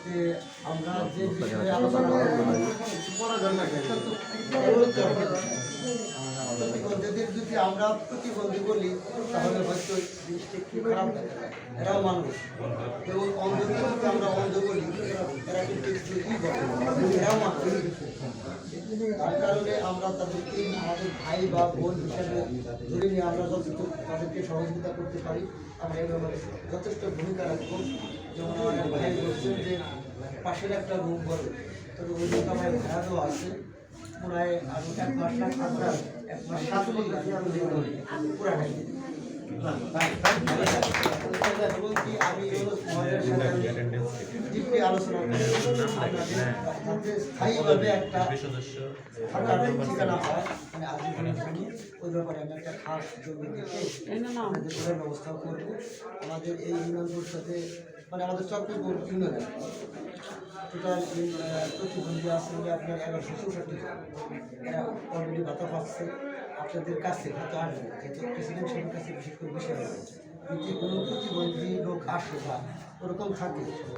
যে আমরা যে বিষয়ে আলোচনা প্রতিবন্ধীদের যদি আমরা প্রতিবন্ধী বলি তাহলে হয়তো জিনিসটা একটু খারাপ লাগে, এরাও মানুষ। এবং অন্ধকে যদি আমরা অন্ধ বলি এরা কিন্তু একটু এরাও মানুষ। তার কারণে আমরা তাদেরকে আমাদের ভাই বা বোন হিসাবে ধরে নিয়ে আমরা যতটুকু তাদেরকে সহযোগিতা করতে পারি আমরা এই ব্যাপারে যথেষ্ট ভূমিকা রাখবো। যেমন আমার ভাই বলছেন যে পাশের একটা রুম বড়, তবে ওই রুমটা আমার ভাড়া দেওয়া আছে প্রায় আমি 1 মাস না 1 মাস 7 পুরাটাই এবং কি আমি সমাজের সাথে আলোচনা করি আপনাদের স্থায়ীভাবে একটা থাকার ঠিকানা হয় মানে আজীবনের জন্য। ওই ব্যাপারে আমি একটা খাস জমি দেখে আমাদের ঘরের ব্যবস্থা করবো। আমাদের এই ইউনিয়ন পরিষদে মানে আমাদের চক্রপুর ইউনিয়নে টোটাল প্রতিবন্ধী আছে আপনার 1164 এরা অলরেডি ভাতা পাচ্ছে আপনাদের কাছে হয়তো আসবে, যেহেতু প্রেসিডেন্ট সাহেবের কাছে বিশেষ করে বিষয় যদি কোনো প্রতিবন্ধী লোক আসে বা ওরকম থাকে